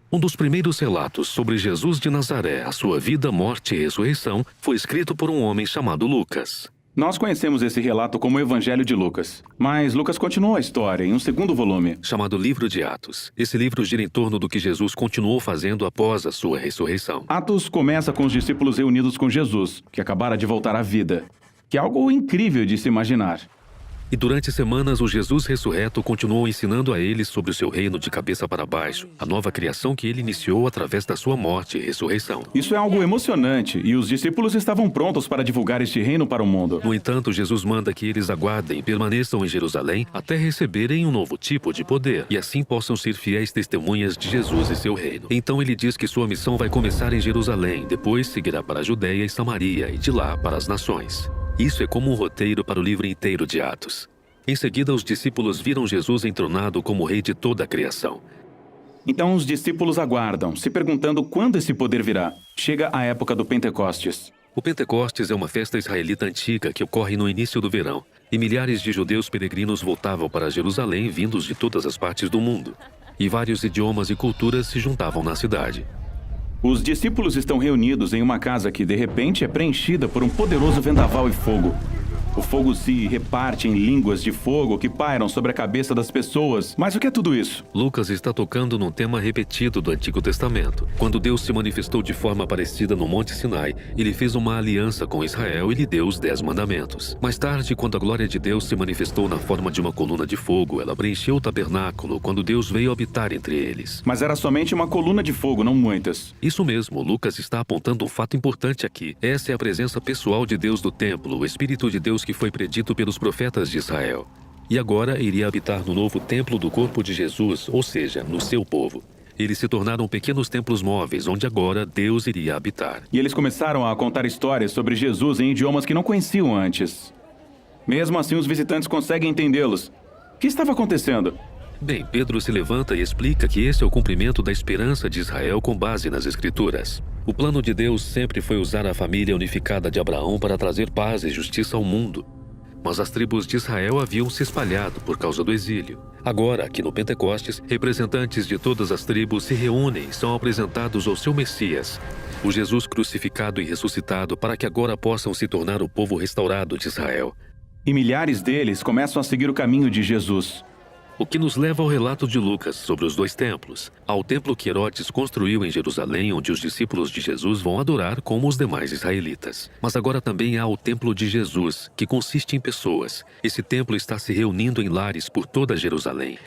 Um dos primeiros relatos sobre Jesus de Nazaré, a sua vida, morte e ressurreição, foi escrito por um homem chamado Lucas. Nós conhecemos esse relato como o Evangelho de Lucas, mas Lucas continuou a história em um segundo volume. Chamado Livro de Atos. Esse livro gira em torno do que Jesus continuou fazendo após a sua ressurreição. Atos começa com os discípulos reunidos com Jesus, que acabara de voltar à vida, que é algo incrível de se imaginar. E durante semanas, o Jesus ressurreto continuou ensinando a eles sobre o seu reino de cabeça para baixo, a nova criação que ele iniciou através da sua morte e ressurreição. Isso é algo emocionante, e os discípulos estavam prontos para divulgar este reino para o mundo. No entanto, Jesus manda que eles aguardem e permaneçam em Jerusalém até receberem um novo tipo de poder, e assim possam ser fiéis testemunhas de Jesus e seu reino. Então ele diz que sua missão vai começar em Jerusalém, depois seguirá para a Judéia e Samaria, e de lá para as nações. Isso é como um roteiro para o livro inteiro de Atos. Em seguida, os discípulos viram Jesus entronado como rei de toda a criação. Então os discípulos aguardam, se perguntando quando esse poder virá. Chega a época do Pentecostes. O Pentecostes é uma festa israelita antiga que ocorre no início do verão, e milhares de judeus peregrinos voltavam para Jerusalém vindos de todas as partes do mundo. E vários idiomas e culturas se juntavam na cidade. Os discípulos estão reunidos em uma casa que, de repente, é preenchida por um poderoso vendaval e fogo. O fogo se reparte em línguas de fogo que pairam sobre a cabeça das pessoas. Mas o que é tudo isso? Lucas está tocando num tema repetido do Antigo Testamento. Quando Deus se manifestou de forma parecida no Monte Sinai, ele fez uma aliança com Israel e lhe deu os 10 mandamentos. Mais tarde, quando a glória de Deus se manifestou na forma de uma coluna de fogo, ela preencheu o tabernáculo quando Deus veio habitar entre eles. Mas era somente uma coluna de fogo, não muitas. Isso mesmo, Lucas está apontando um fato importante aqui. Essa é a presença pessoal de Deus do templo, o Espírito de Deus que foi predito pelos profetas de Israel. E agora iria habitar no novo templo do corpo de Jesus, ou seja, no seu povo. Eles se tornaram pequenos templos móveis, onde agora Deus iria habitar. E eles começaram a contar histórias sobre Jesus em idiomas que não conheciam antes. Mesmo assim, os visitantes conseguem entendê-los. O que estava acontecendo? Bem, Pedro se levanta e explica que esse é o cumprimento da esperança de Israel com base nas Escrituras. O plano de Deus sempre foi usar a família unificada de Abraão para trazer paz e justiça ao mundo. Mas as tribos de Israel haviam se espalhado por causa do exílio. Agora, aqui no Pentecostes, representantes de todas as tribos se reúnem e são apresentados ao seu Messias, o Jesus crucificado e ressuscitado, para que agora possam se tornar o povo restaurado de Israel. E milhares deles começam a seguir o caminho de Jesus. O que nos leva ao relato de Lucas sobre os 2 templos. Ao templo que Herodes construiu em Jerusalém, onde os discípulos de Jesus vão adorar como os demais israelitas. Mas agora também há o templo de Jesus, que consiste em pessoas. Esse templo está se reunindo em lares por toda Jerusalém.